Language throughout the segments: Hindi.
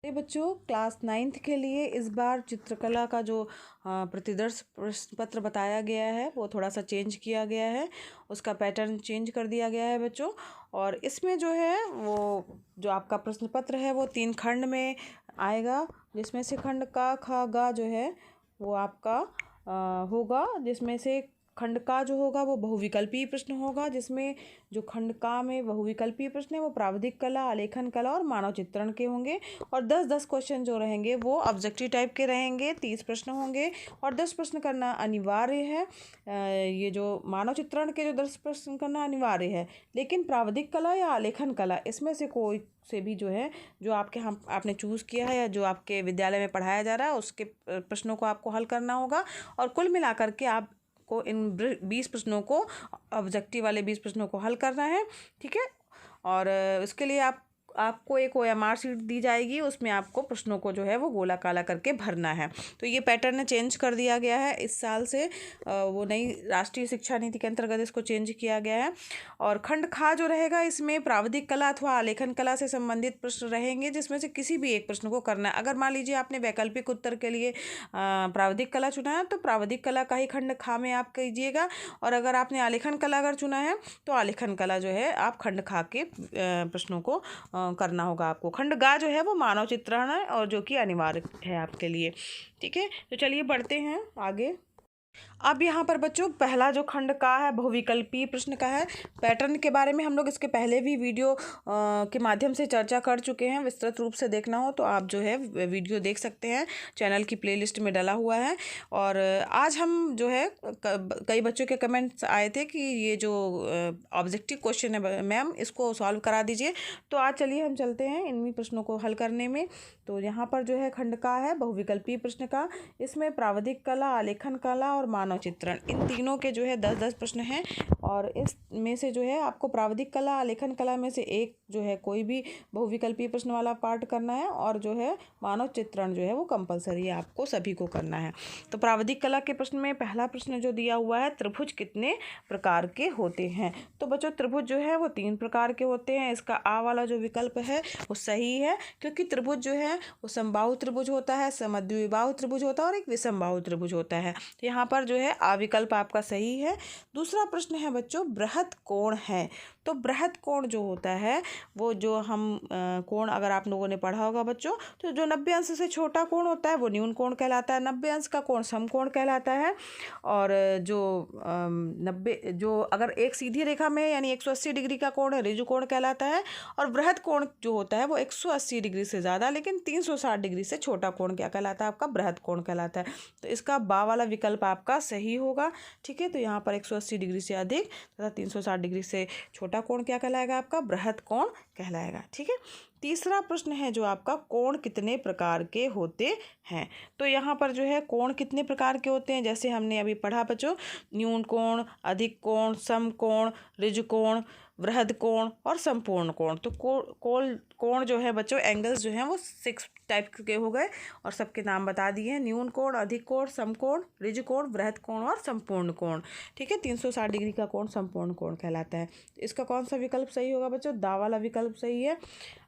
ये बच्चों क्लास 9th के लिए इस बार चित्रकला का जो प्रतिदर्श प्रश्न पत्र बताया गया है वो थोड़ा सा चेंज किया गया है, उसका पैटर्न चेंज कर दिया गया है बच्चों। और इसमें जो है वो जो आपका प्रश्न पत्र है वो 3 खंड में आएगा, जिसमें से खंड का ख गा जो है वो आपका होगा, जिसमें से खंड का जो होगा वो बहुविकल्पीय प्रश्न होगा, जिसमें जो खंड का में बहुविकल्पीय प्रश्न है वो प्राविधिक कला, आलेखन कला और मानव चित्रण के होंगे। और 10-10 क्वेश्चन जो रहेंगे वो ऑब्जेक्टिव टाइप के रहेंगे, 30 प्रश्न होंगे और 10 प्रश्न करना अनिवार्य है। ये जो मानव चित्रण के जो 10 प्रश्न करना अनिवार्य है, लेकिन प्राविधिक कला या आलेखन कला इसमें से कोई से भी जो है जो आपने चूज़ किया है या जो आपके विद्यालय में पढ़ाया जा रहा है उसके प्रश्नों को आपको हल करना होगा। और कुल मिलाकर के आपको इन 20 प्रश्नों को, ऑब्जेक्टिव वाले 20 प्रश्नों को हल करना है, ठीक है। और उसके लिए आपको एक OMR शीट दी जाएगी, उसमें आपको प्रश्नों को जो है वो गोला काला करके भरना है। तो ये पैटर्न चेंज कर दिया गया है इस साल से, वो नई राष्ट्रीय शिक्षा नीति के अंतर्गत इसको चेंज किया गया है। और खंड खा जो रहेगा इसमें प्राविधिक कला अथवा आलेखन कला से संबंधित प्रश्न रहेंगे, जिसमें से किसी भी एक प्रश्न को करना है। अगर मान लीजिए आपने वैकल्पिक उत्तर के लिए प्राविधिक कला चुना है तो प्राविधिक कला का ही खंड खा में आप कीजिएगा, और अगर आपने आलेखन कला अगर चुना है तो आलेखन कला जो है आप खंड खा के प्रश्नों को करना होगा आपको। खंड गा जो है वो मानव चित्रण है और जो कि अनिवार्य है आपके लिए, ठीक है। तो चलिए बढ़ते हैं आगे। अब यहाँ पर बच्चों पहला जो खंड का है बहुविकल्पीय प्रश्न का है। पैटर्न के बारे में हम लोग इसके पहले भी वीडियो के माध्यम से चर्चा कर चुके हैं। विस्तृत रूप से देखना हो तो आप जो है वीडियो देख सकते हैं, चैनल की प्लेलिस्ट में डला हुआ है। और आज हम जो है कई बच्चों के कमेंट्स आए थे कि ये जो ऑब्जेक्टिव क्वेश्चन है मैम इसको सॉल्व करा दीजिए। तो आज चलिए हम चलते हैं इन्हीं प्रश्नों को हल करने में। तो यहाँ पर जो है खंड का है बहुविकल्पीय प्रश्न का, इसमें प्राविधिक कला, आलेखन कला और मानव चित्रण, इन तीनों के जो है 10-10 प्रश्न हैं। और इसमें से जो है आपको प्राविधिक कला, आलेखन कला में से एक जो है कोई भी बहुविकल्पीय प्रश्न वाला पार्ट करना है, और जो है मानव चित्रण जो है वो कंपलसरी है, आपको सभी को करना है। तो प्राविधिक कला के प्रश्न में पहला प्रश्न जो दिया हुआ है, त्रिभुज कितने प्रकार के होते हैं। तो बच्चों त्रिभुज जो है वो 3 प्रकार के होते हैं। इसका आ वाला जो विकल्प है वो सही है, क्योंकि त्रिभुज जो है वो समबाहु त्रिभुज होता है, समद्विबाहु त्रिभुज होता है और एक विषमबाहु त्रिभुज होता है। तो यहाँ पर जो है आ विकल्प आपका सही है। दूसरा प्रश्न है बच्चों बृहद कोण है। तो बृहद कोण जो होता है वो जो हम कोण अगर आप लोगों ने पढ़ा होगा बच्चों, तो जो 90 अंश से छोटा कोण होता है वो न्यून कोण कहलाता है, 90 अंश का कोण समकोण कहलाता है। और जो 90 जो अगर एक सीधी रेखा में यानी 180 डिग्री का कोण है ऋजु कोण कहलाता है। और बृहद कोण जो होता है वो 180 डिग्री से ज़्यादा लेकिन 360 डिग्री से छोटा कोण क्या कहलाता है, आपका बृहद कोण कहलाता है। तो इसका बा वाला विकल्प आपका सही होगा, ठीक है। तो यहाँ पर 180 डिग्री से अधिक तथा 360 डिग्री से छोटा कोण क्या कहलाएगा, आपका बृहद कोण कहलाएगा, ठीक है। तीसरा प्रश्न है जो आपका कोण कितने प्रकार के होते हैं। तो यहाँ पर जो है कोण कितने प्रकार के होते हैं, जैसे हमने अभी पढ़ा बच्चों, न्यून कोण, अधिक कोण, समकोण, ऋजु कोण, बृहद कोण और संपूर्ण कोण। तो कोण जो है बच्चों, एंगल्स जो हैं वो 6 टाइप के हो गए और सबके नाम बता दिए हैं, न्यून कोण, अधिक कोण, समकोण, ऋजु कोण, बृहद कोण और संपूर्ण कोण, ठीक है। 360 डिग्री का कोण संपूर्ण कोण कहलाता है। तो इसका कौन सा विकल्प सही होगा बच्चों, दा वाला विकल्प सही है।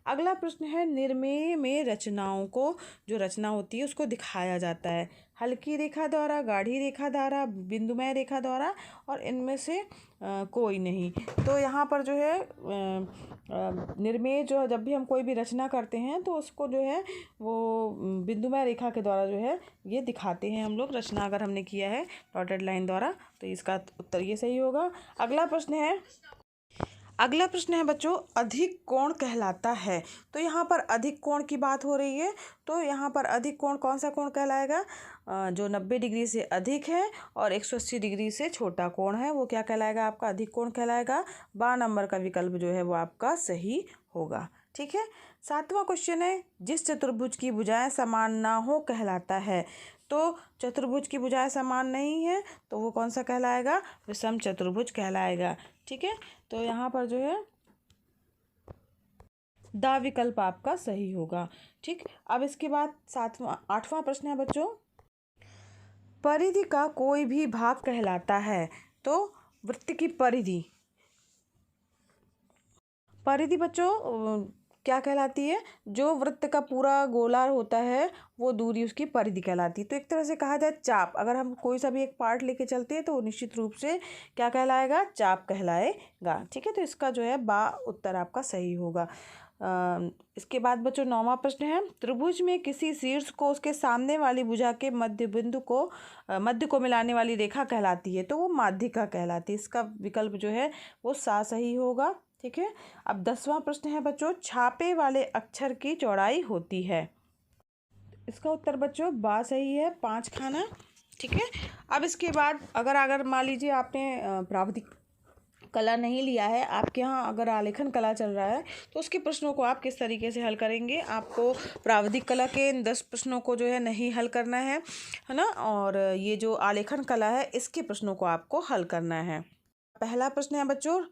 अगला प्रश्न है निर्मेय में रचनाओं को, जो रचना होती है उसको दिखाया जाता है हल्की रेखा द्वारा, गाढ़ी रेखा द्वारा, बिंदुमय रेखा द्वारा और इनमें से कोई नहीं। तो यहाँ पर जो है निर्मेय जो जब भी हम कोई भी रचना करते हैं तो उसको जो है वो बिंदुमय रेखा के द्वारा जो है ये दिखाते हैं हम लोग, रचना अगर हमने किया है डॉटेड लाइन द्वारा। तो इसका उत्तर ये सही होगा। अगला प्रश्न है बच्चों अधिक कोण कहलाता है। तो यहाँ पर अधिक कोण की बात हो रही है। तो यहाँ पर अधिक कोण कौन सा कोण कहलाएगा, जो 90 डिग्री से अधिक है और 180 डिग्री से छोटा कोण है वो क्या कहलाएगा, आपका अधिक कोण कहलाएगा। 12 नंबर का विकल्प जो है वो आपका सही होगा, ठीक है। 7वां क्वेश्चन है जिस चतुर्भुज की भुजाएं समान ना हो कहलाता है। तो चतुर्भुज की भुजाएं समान नहीं है तो वो कौन सा कहलाएगा, विषम चतुर्भुज कहलाएगा, ठीक है। तो यहाँ पर जो है दा विकल्प आपका सही होगा, ठीक। अब इसके बाद 8वां प्रश्न है बच्चों परिधि का कोई भी भाग कहलाता है। तो वृत्त की परिधि बच्चों क्या कहलाती है? जो वृत्त का पूरा गोला होता है वो दूरी उसकी परिधि कहलाती है। तो एक तरह से कहा जाए चाप, अगर हम कोई सा भी एक पार्ट लेके चलते हैं तो वो निश्चित रूप से क्या कहलाएगा? चाप कहलाएगा। ठीक है, तो इसका जो है बा उत्तर आपका सही होगा। इसके बाद बच्चों 9वां प्रश्न है, त्रिभुज में किसी शीर्ष को उसके सामने वाली भुजा के मध्य बिंदु को मध्य को मिलाने वाली रेखा कहलाती है, तो वो माध्यिका कहलाती है। इसका विकल्प जो है वो सा सही होगा। ठीक है, अब 10वां प्रश्न है बच्चों, छापे वाले अक्षर की चौड़ाई होती है। इसका उत्तर बच्चों बा सही है, 5 खाना। ठीक है, अब इसके बाद अगर मान लीजिए आपने प्रावधिक कला नहीं लिया है, आपके यहाँ अगर आलेखन कला चल रहा है, तो उसके प्रश्नों को आप किस तरीके से हल करेंगे? आपको प्रावधिक कला के इन 10 प्रश्नों को जो है नहीं हल करना है ना, और ये जो आलेखन कला है इसके प्रश्नों को आपको हल करना है। पहला प्रश्न है बच्चों,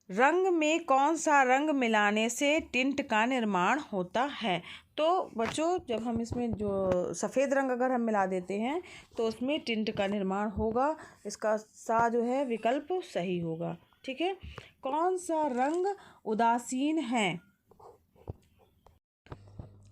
रंग में कौन सा रंग मिलाने से टिंट का निर्माण होता है? तो बच्चों जब हम इसमें जो सफ़ेद रंग अगर हम मिला देते हैं तो उसमें टिंट का निर्माण होगा। इसका सा जो है विकल्प सही होगा। ठीक है, कौन सा रंग उदासीन है?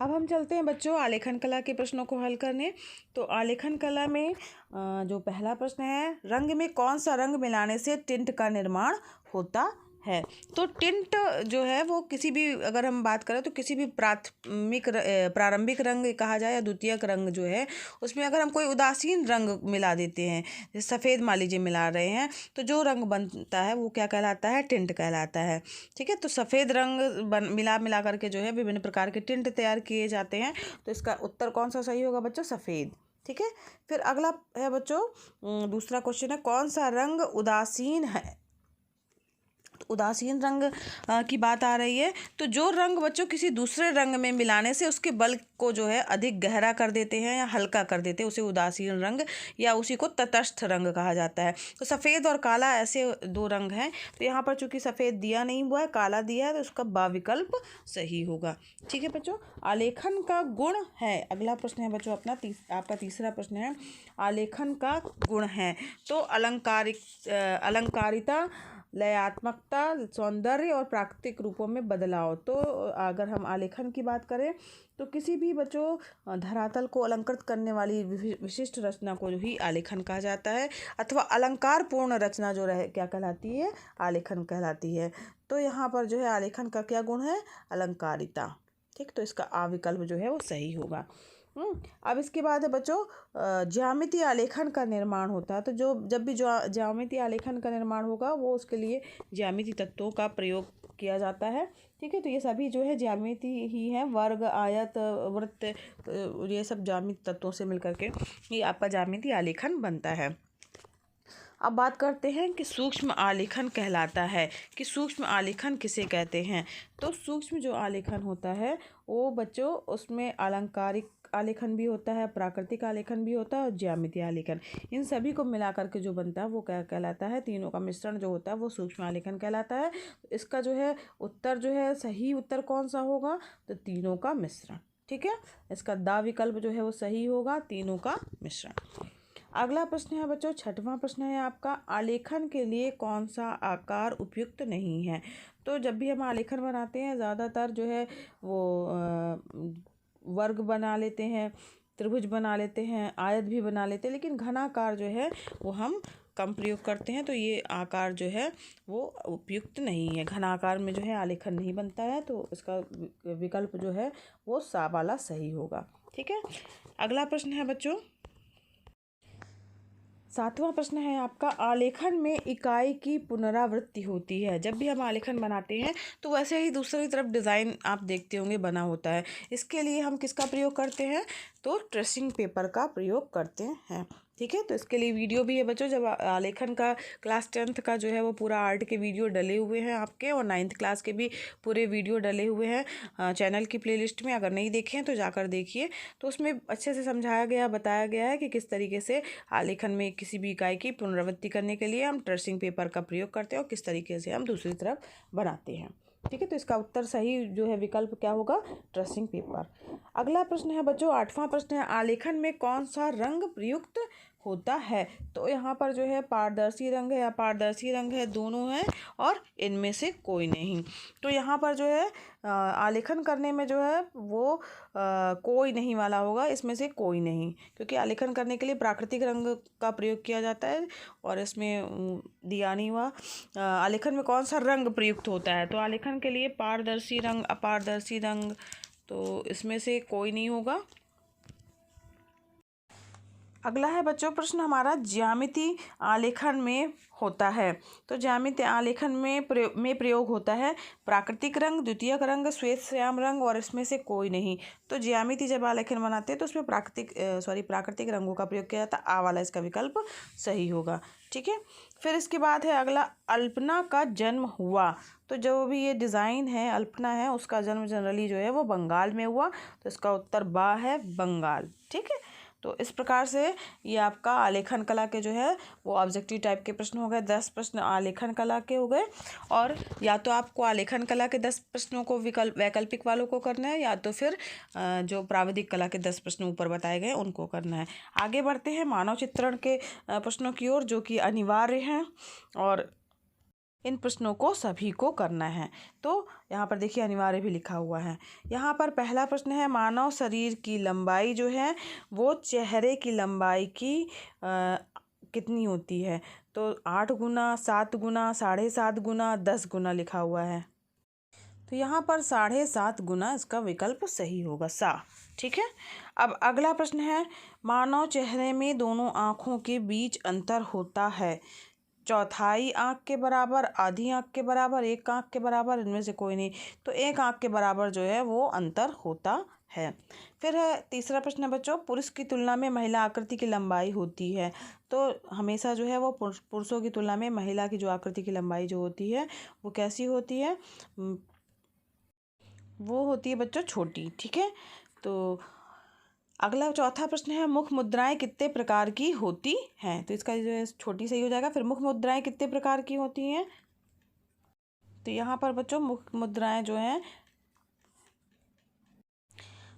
अब हम चलते हैं बच्चों आलेखन कला के प्रश्नों को हल करने। तो आलेखन कला में जो पहला प्रश्न है, रंग में कौन सा रंग मिलाने से टिंट का निर्माण होता है? तो टिंट जो है वो किसी भी, अगर हम बात करें तो किसी भी प्रारंभिक रंग कहा जाए या द्वितीयक रंग जो है, उसमें अगर हम कोई उदासीन रंग मिला देते हैं, जैसे सफ़ेद मान लीजिए मिला रहे हैं, तो जो रंग बनता है वो क्या कहलाता है? टिंट कहलाता है। ठीक है, तो सफ़ेद रंग मिला करके जो है विभिन्न प्रकार के टिंट तैयार किए जाते हैं। तो इसका उत्तर कौन सा सही होगा बच्चों? सफ़ेद। ठीक है, फिर अगला है बच्चों, दूसरा क्वेश्चन है, कौन सा रंग उदासीन है? उदासीन रंग की बात आ रही है, तो जो रंग बच्चों किसी दूसरे रंग में मिलाने से उसके बल को जो है अधिक गहरा कर देते हैं या हल्का कर देते हैं, उसे उदासीन रंग या उसी को तटस्थ रंग कहा जाता है। तो सफ़ेद और काला ऐसे 2 रंग हैं। तो यहाँ पर चूंकि सफ़ेद दिया नहीं हुआ है, काला दिया है, तो उसका बा विकल्प सही होगा। ठीक है बच्चों, आलेखन का गुण है, अगला प्रश्न है बच्चों अपना आपका तीसरा प्रश्न है, आलेखन का गुण है। तो अलंकारिता, लयात्मकता, सौंदर्य और प्राकृतिक रूपों में बदलाव। तो अगर हम आलेखन की बात करें तो किसी भी बच्चों धरातल को अलंकृत करने वाली विशिष्ट रचना को ही आलेखन कहा जाता है, अथवा अलंकार पूर्ण रचना जो रहे क्या कहलाती है? आलेखन कहलाती है। तो यहाँ पर जो है आलेखन का क्या गुण है? अलंकारिता। ठीक, तो इसका आ विकल्प जो है वो सही होगा। अब इसके बाद है बच्चों ज्यामितीय आलेखन का निर्माण होता है। तो जब भी ज्यामितीय आलेखन का निर्माण होगा वो उसके लिए ज्यामितीय तत्वों का प्रयोग किया जाता है। ठीक है, तो ये सभी जो है ज्यामिति ही है, वर्ग, आयत, वृत्त, ये सब ज्यामितीय तत्वों से मिलकर के ये आपका ज्यामितीय आलेखन बनता है। अब बात करते हैं कि सूक्ष्म आलेखन कहलाता है, कि सूक्ष्म आलेखन किसे कहते हैं? तो सूक्ष्म जो आलेखन होता है वो बच्चों उसमें अलंकारिक आलेखन भी होता है, प्राकृतिक आलेखन भी होता है और ज्यामितीय आलेखन, इन सभी को मिला करके जो बनता है वो क्या कहलाता है? तीनों का मिश्रण जो होता है वो सूक्ष्म आलेखन कहलाता है। इसका जो है उत्तर जो है सही उत्तर कौन सा होगा? तो तीनों का मिश्रण। ठीक है, इसका दा विकल्प जो है वो सही होगा, तीनों का मिश्रण। अगला प्रश्न है बच्चों, 6वां प्रश्न है आपका, आलेखन के लिए कौन सा आकार उपयुक्त नहीं है? तो जब भी हम आलेखन बनाते हैं ज़्यादातर जो है वो वर्ग बना लेते हैं, त्रिभुज बना लेते हैं, आयत भी बना लेते हैं, लेकिन घनाकार जो है वो हम कम प्रयोग करते हैं। तो ये आकार जो है वो उपयुक्त नहीं है, घनाकार में जो है आलेखन नहीं बनता है। तो इसका विकल्प जो है वो सा वाला सही होगा। ठीक है, अगला प्रश्न है बच्चों 7वां प्रश्न है आपका, आलेखन में इकाई की पुनरावृत्ति होती है। जब भी हम आलेखन बनाते हैं तो वैसे ही दूसरी तरफ डिज़ाइन आप देखते होंगे बना होता है। इसके लिए हम किसका प्रयोग करते हैं? तो ट्रेसिंग पेपर का प्रयोग करते हैं। ठीक है, तो इसके लिए वीडियो भी है बच्चों, जब आलेखन का क्लास 10th का जो है वो पूरा आर्ट के वीडियो डले हुए हैं आपके, और 9th क्लास के भी पूरे वीडियो डले हुए हैं चैनल की प्लेलिस्ट में। अगर नहीं देखे हैं तो जाकर देखिए, तो उसमें अच्छे से समझाया गया, बताया गया है कि किस तरीके से आलेखन में किसी भी इकाई की पुनरावृत्ति करने के लिए हम ट्रेसिंग पेपर का प्रयोग करते हैं और किस तरीके से हम दूसरी तरफ बनाते हैं। ठीक है, तो इसका उत्तर सही जो है विकल्प क्या होगा? Tracing paper. अगला प्रश्न है बच्चों 8वां प्रश्न है, आलेखन में कौन सा रंग प्रयुक्त होता है? तो यहाँ पर जो है पारदर्शी रंग है, अपारदर्शी रंग है, दोनों हैं और इनमें से कोई नहीं। तो यहाँ पर जो है आलेखन करने में जो है वो कोई नहीं वाला होगा, इसमें से कोई नहीं, क्योंकि आलेखन करने के लिए प्राकृतिक रंग का प्रयोग किया जाता है और इसमें दिया नहीं हुआ। आलेखन में कौन सा रंग प्रयुक्त होता है, तो आलेखन के लिए पारदर्शी रंग, अपारदर्शी रंग, तो इसमें से कोई नहीं होगा। अगला है बच्चों प्रश्न हमारा, ज्यामिति आलेखन में होता है। तो ज्यामिति आलेखन में प्रयोग होता है प्राकृतिक रंग, द्वितीयक रंग, श्वेत श्याम रंग और इसमें से कोई नहीं। तो ज्यामिति जब आलेखन बनाते हैं तो उसमें प्राकृतिक रंगों का प्रयोग किया जाता है। आ वाला इसका विकल्प सही होगा। ठीक है, फिर इसके बाद है अगला, अल्पना का जन्म हुआ। तो जो भी ये डिज़ाइन है अल्पना है, उसका जन्म जनरली जो है वो बंगाल में हुआ, तो इसका उत्तर बा है, बंगाल। ठीक है, तो इस प्रकार से ये आपका आलेखन कला के जो है वो ऑब्जेक्टिव टाइप के प्रश्न हो गए। 10 प्रश्न आलेखन कला के हो गए, और या तो आपको आलेखन कला के 10 प्रश्नों को वैकल्पिक वालों को करना है, या तो फिर जो प्राविधिक कला के 10 प्रश्न ऊपर बताए गए उनको करना है। आगे बढ़ते हैं मानव चित्रण के प्रश्नों की ओर, जो कि अनिवार्य हैं और इन प्रश्नों को सभी को करना है। तो यहाँ पर देखिए अनिवार्य भी लिखा हुआ है। यहाँ पर पहला प्रश्न है, मानव शरीर की लंबाई जो है वो चेहरे की लंबाई की कितनी होती है, तो 8 गुना, 7 गुना, 7.5 गुना, 10 गुना लिखा हुआ है। तो यहाँ पर 7.5 गुना इसका विकल्प सही होगा, सा। ठीक है, अब अगला प्रश्न है, मानव चेहरे में दोनों आँखों के बीच अंतर होता है, चौथाई आँख के बराबर, आधी आँख के बराबर, एक आँख के बराबर, इनमें से कोई नहीं। तो एक आँख के बराबर जो है वो अंतर होता है। फिर है तीसरा प्रश्न है बच्चों, पुरुष की तुलना में महिला आकृति की लंबाई होती है। तो हमेशा जो है वो पुरुषों की तुलना में महिला की जो आकृति की लंबाई जो होती है वो कैसी होती है, वो होती है बच्चों छोटी। ठीक है, तो अगला चौथा प्रश्न है, मुख मुद्राएं कितने प्रकार की होती हैं, तो इसका जो है छोटी सही हो जाएगा। फिर मुख मुद्राएं कितने प्रकार की होती हैं, तो यहाँ पर बच्चों मुख मुद्राएं जो हैं,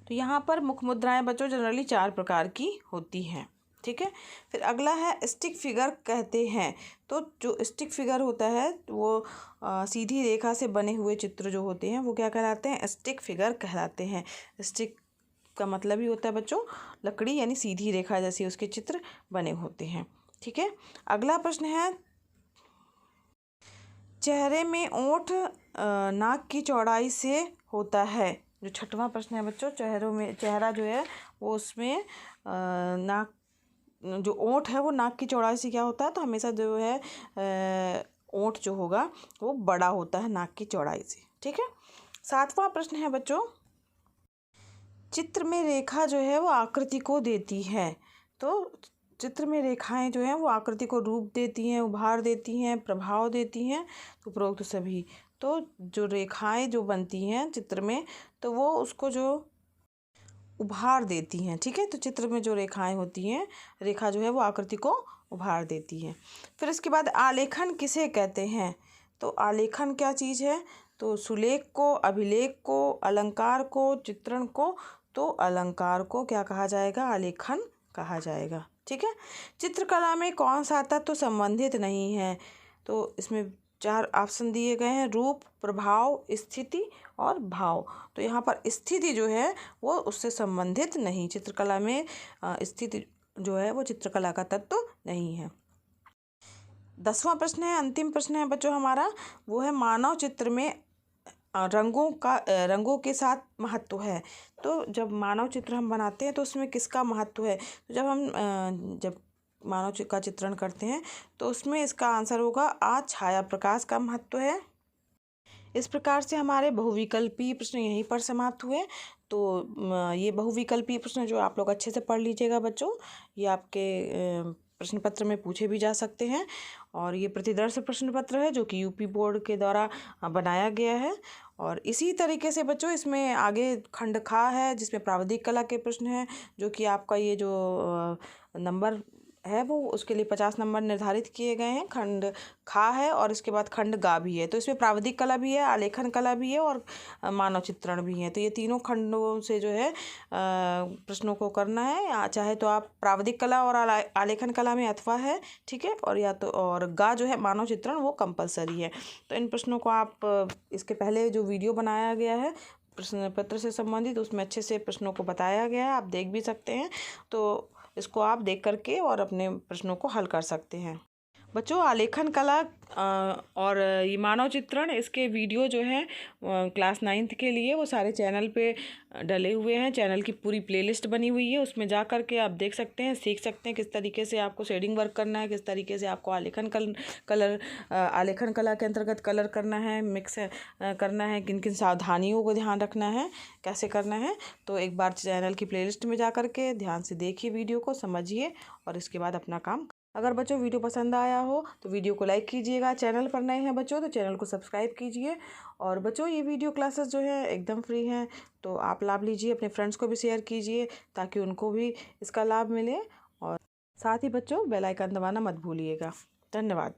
तो यहाँ पर मुख मुद्राएं बच्चों जनरली 4 प्रकार की होती हैं। ठीक है, फिर अगला है, स्टिक फिगर कहते हैं। तो जो स्टिक फिगर होता है वो सीधी रेखा से बने हुए चित्र जो होते हैं वो क्या कहलाते हैं, स्टिक फिगर कहलाते हैं। स्टिक का मतलब ही होता है बच्चों लकड़ी, यानी सीधी रेखा जैसे उसके चित्र बने होते हैं। ठीक है, अगला प्रश्न है, चेहरे में ओंठ नाक की चौड़ाई से होता है। जो छठवां प्रश्न है बच्चों, चेहरा जो है वो उसमें नाक, जो ओंठ है वो नाक की चौड़ाई से क्या होता है, तो हमेशा जो है ओंठ जो होगा वो बड़ा होता है नाक की चौड़ाई से। ठीक है, सातवां प्रश्न है बच्चों, चित्र में रेखा जो है वो आकृति को देती है। तो चित्र में रेखाएं जो हैं वो आकृति को रूप देती हैं, उभार देती हैं, प्रभाव देती हैं, तो उपरोक्त सभी। तो जो रेखाएं जो बनती हैं चित्र में, तो वो उसको जो उभार देती हैं। ठीक है, तो चित्र में जो रेखाएं होती हैं, रेखा जो है वो आकृति को उभार देती हैं। फिर इसके बाद आलेखन किसे कहते हैं, तो आलेखन क्या चीज़ है, तो सुलेख को, अभिलेख को, अलंकार को, चित्रण को। तो अलंकार को क्या कहा जाएगा, आलेखन कहा जाएगा। ठीक है, चित्रकला में कौन सा तत्व संबंधित नहीं है, तो इसमें 4 ऑप्शन दिए गए हैं, रूप, प्रभाव, स्थिति और भाव। तो यहाँ पर स्थिति जो है वो उससे संबंधित नहीं, चित्रकला में स्थिति जो है वो चित्रकला का तत्व नहीं है। 10वां प्रश्न है, अंतिम प्रश्न है बच्चों हमारा, वो है मानव चित्र में रंगों के साथ महत्व है। तो जब मानव चित्र हम बनाते हैं तो उसमें किसका महत्व है, तो जब मानव का चित्रण करते हैं तो उसमें इसका आंसर होगा छाया प्रकाश का महत्व है। इस प्रकार से हमारे बहुविकल्पीय प्रश्न यहीं पर समाप्त हुए। तो ये बहुविकल्पीय प्रश्न जो आप लोग अच्छे से पढ़ लीजिएगा बच्चों, ये आपके प्रश्न पत्र में पूछे भी जा सकते हैं, और ये प्रतिदर्श प्रश्न पत्र है जो कि यूपी बोर्ड के द्वारा बनाया गया है। और इसी तरीके से बच्चों इसमें आगे खंड खा है जिसमें प्राविधिक कला के प्रश्न हैं, जो कि आपका ये जो नंबर है वो उसके लिए 50 नंबर निर्धारित किए गए हैं। खंड खा है और इसके बाद खंड गा भी है। तो इसमें प्राविधिक कला भी है, आलेखन कला भी है और मानव चित्रण भी है। तो ये तीनों खंडों से जो है प्रश्नों को करना है। चाहे तो आप प्राविधिक कला और आलेखन कला में अथवा है, ठीक है, और या तो और गा जो है मानव चित्रण वो कंपलसरी है। तो इन प्रश्नों को आप इसके पहले जो वीडियो बनाया गया है प्रश्न पत्र से संबंधित, उसमें अच्छे से प्रश्नों को बताया गया है, आप देख भी सकते हैं। तो इसको आप देख करके और अपने प्रश्नों को हल कर सकते हैं। बच्चों, आलेखन कला और ये मानव चित्रण, इसके वीडियो जो हैं क्लास 9th के लिए वो सारे चैनल पे डले हुए हैं। चैनल की पूरी प्लेलिस्ट बनी हुई है, उसमें जा कर के आप देख सकते हैं, सीख सकते हैं किस तरीके से आपको शेडिंग वर्क करना है, किस तरीके से आपको आलेखन कला के अंतर्गत कलर करना है, मिक्स करना है, किन किन सावधानियों को ध्यान रखना है, कैसे करना है। तो एक बार चैनल की प्लेलिस्ट में जा कर के ध्यान से देखिए, वीडियो को समझिए और इसके बाद अपना काम। अगर बच्चों वीडियो पसंद आया हो तो वीडियो को लाइक कीजिएगा। चैनल पर नए हैं बच्चों तो चैनल को सब्सक्राइब कीजिए। और बच्चों, ये वीडियो क्लासेस जो है एकदम फ्री हैं, तो आप लाभ लीजिए, अपने फ्रेंड्स को भी शेयर कीजिए ताकि उनको भी इसका लाभ मिले। और साथ ही बच्चों बेल आइकन दबाना मत भूलिएगा। धन्यवाद।